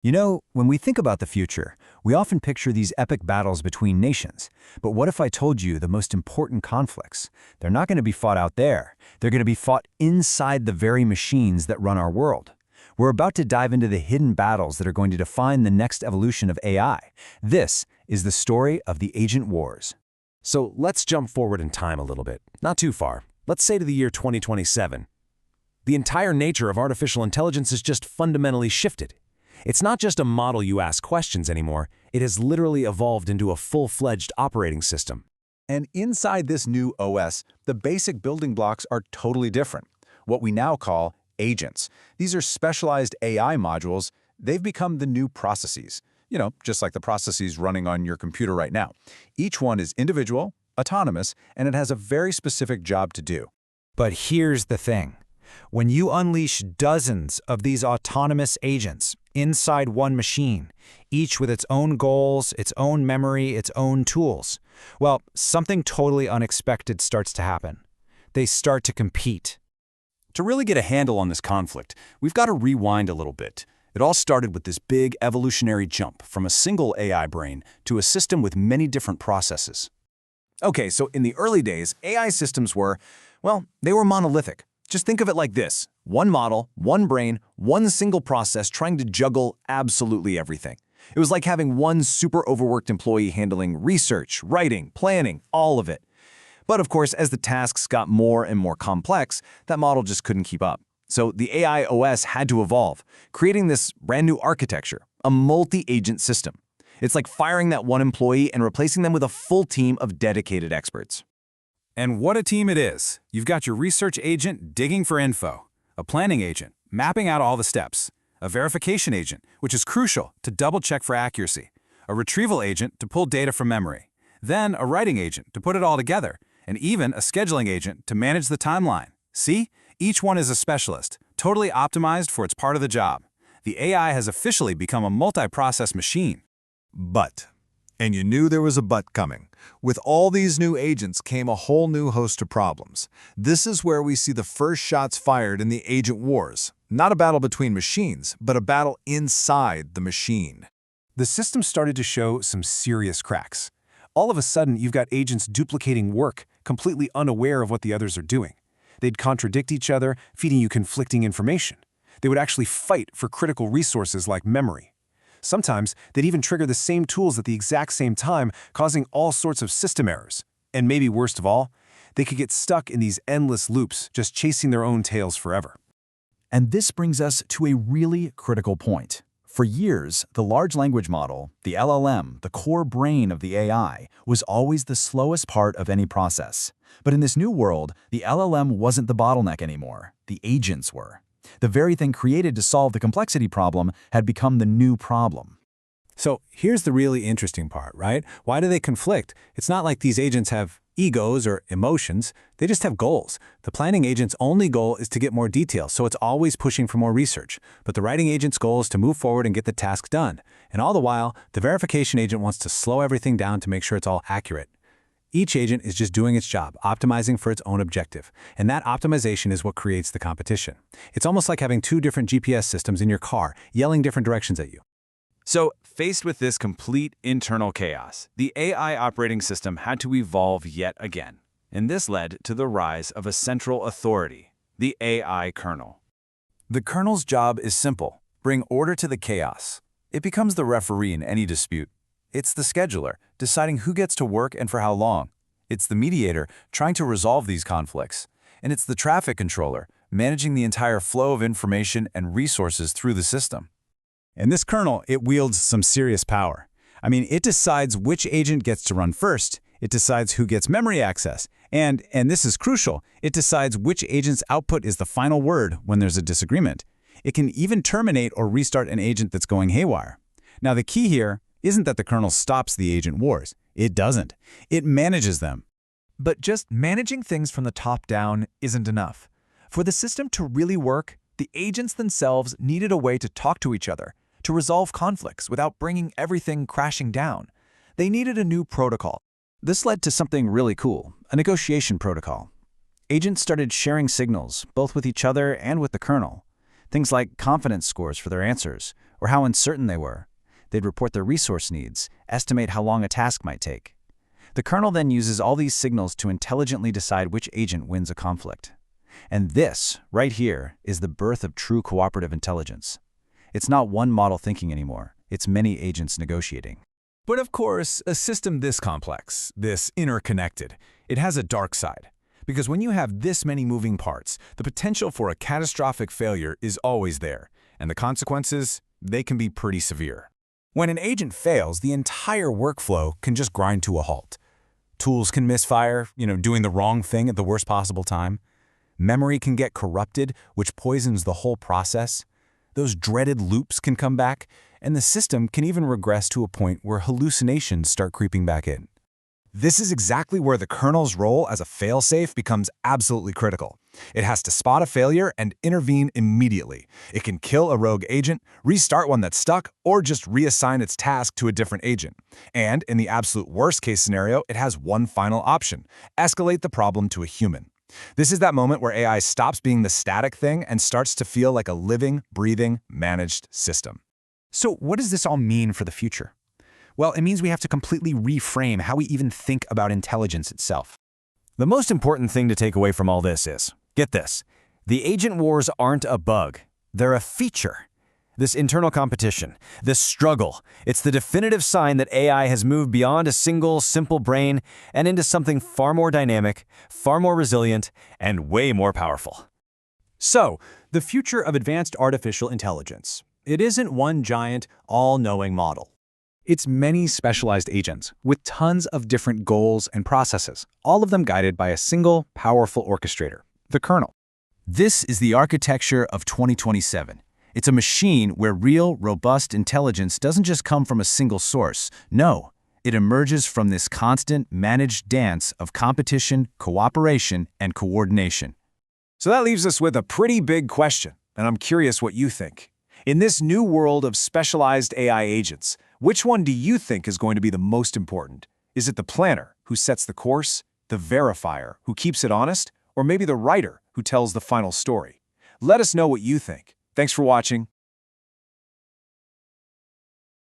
You know, when we think about the future, we often picture these epic battles between nations. But what if I told you the most important conflicts? They're not going to be fought out there. They're going to be fought inside the very machines that run our world. We're about to dive into the hidden battles that are going to define the next evolution of AI. This is the story of the Agent Wars. So let's jump forward in time a little bit, not too far. Let's say to the year 2027. The entire nature of artificial intelligence is just fundamentally shifted. It's not just a model you ask questions anymore, it has literally evolved into a full-fledged operating system. And inside this new OS, the basic building blocks are totally different. What we now call agents. These are specialized AI modules. They've become the new processes. You know, just like the processes running on your computer right now. Each one is individual, autonomous, and it has a very specific job to do. But here's the thing. When you unleash dozens of these autonomous agents inside one machine, each with its own goals, its own memory, its own tools, well, something totally unexpected starts to happen. They start to compete. To really get a handle on this conflict, we've got to rewind a little bit. It all started with this big evolutionary jump from a single AI brain to a system with many different processes. Okay, so in the early days, AI systems were, well, they were monolithic. Just think of it like this. One model, one brain, one single process trying to juggle absolutely everything. It was like having one super overworked employee handling research, writing, planning, all of it. But of course, as the tasks got more and more complex, that model just couldn't keep up. So the AI OS had to evolve, creating this brand new architecture, a multi-agent system. It's like firing that one employee and replacing them with a full team of dedicated experts. And what a team it is. You've got your research agent digging for info, a planning agent mapping out all the steps, a verification agent, which is crucial to double-check for accuracy, a retrieval agent to pull data from memory, then a writing agent to put it all together, and even a scheduling agent to manage the timeline. See? Each one is a specialist, totally optimized for its part of the job. The AI has officially become a multi-process machine. But, and you knew there was a but coming. With all these new agents came a whole new host of problems. This is where we see the first shots fired in the agent wars. Not a battle between machines, but a battle inside the machine. The system started to show some serious cracks. All of a sudden, you've got agents duplicating work, completely unaware of what the others are doing. They'd contradict each other, feeding you conflicting information. They would actually fight for critical resources like memory. Sometimes, they'd even trigger the same tools at the exact same time, causing all sorts of system errors. And maybe worst of all, they could get stuck in these endless loops, just chasing their own tails forever. And this brings us to a really critical point. For years, the large language model, the LLM, the core brain of the AI, was always the slowest part of any process. But in this new world, the LLM wasn't the bottleneck anymore. The agents were. The very thing created to solve the complexity problem had become the new problem. So here's the really interesting part, right? Why do they conflict? It's not like these agents have egos or emotions. They just have goals. The planning agent's only goal is to get more details, so it's always pushing for more research. But the writing agent's goal is to move forward and get the task done. And all the while, the verification agent wants to slow everything down to make sure it's all accurate. Each agent is just doing its job, optimizing for its own objective. And that optimization is what creates the competition. It's almost like having two different GPS systems in your car, yelling different directions at you. So, faced with this complete internal chaos, the AI operating system had to evolve yet again. And this led to the rise of a central authority, the AI kernel. The kernel's job is simple: bring order to the chaos. It becomes the referee in any dispute. It's the scheduler, deciding who gets to work and for how long. It's the mediator, trying to resolve these conflicts. And it's the traffic controller, managing the entire flow of information and resources through the system. And this kernel, it wields some serious power. I mean, it decides which agent gets to run first. It decides who gets memory access. And this is crucial, it decides which agent's output is the final word when there's a disagreement. It can even terminate or restart an agent that's going haywire. Now, the key here isn't that the kernel stops the agent wars. It doesn't. It manages them. But just managing things from the top down isn't enough. For the system to really work, the agents themselves needed a way to talk to each other, to resolve conflicts without bringing everything crashing down. They needed a new protocol. This led to something really cool, a negotiation protocol. Agents started sharing signals, both with each other and with the kernel. Things like confidence scores for their answers, or how uncertain they were. They'd report their resource needs, estimate how long a task might take. The kernel then uses all these signals to intelligently decide which agent wins a conflict. And this, right here, is the birth of true cooperative intelligence. It's not one model thinking anymore, it's many agents negotiating. But of course, a system this complex, this interconnected, it has a dark side. Because when you have this many moving parts, the potential for a catastrophic failure is always there, and the consequences, they can be pretty severe. When an agent fails, the entire workflow can just grind to a halt. Tools can misfire, doing the wrong thing at the worst possible time. Memory can get corrupted, which poisons the whole process. Those dreaded loops can come back, and the system can even regress to a point where hallucinations start creeping back in. This is exactly where the kernel's role as a failsafe becomes absolutely critical. It has to spot a failure and intervene immediately. It can kill a rogue agent, restart one that's stuck, or just reassign its task to a different agent. And in the absolute worst-case scenario, it has one final option: escalate the problem to a human. This is that moment where AI stops being the static thing and starts to feel like a living, breathing, managed system. So what does this all mean for the future? Well, it means we have to completely reframe how we even think about intelligence itself. The most important thing to take away from all this is, get this, the agent wars aren't a bug, they're a feature. This internal competition, this struggle, it's the definitive sign that AI has moved beyond a single, simple brain and into something far more dynamic, far more resilient, and way more powerful. So, the future of advanced artificial intelligence. It isn't one giant, all-knowing model. It's many specialized agents with tons of different goals and processes, all of them guided by a single, powerful orchestrator, the kernel. This is the architecture of 2027. It's a machine where real, robust intelligence doesn't just come from a single source. No, it emerges from this constant, managed dance of competition, cooperation, and coordination. So that leaves us with a pretty big question, and I'm curious what you think. In this new world of specialized AI agents, which one do you think is going to be the most important? Is it the planner who sets the course, the verifier who keeps it honest, or maybe the writer who tells the final story? Let us know what you think. Thanks for watching.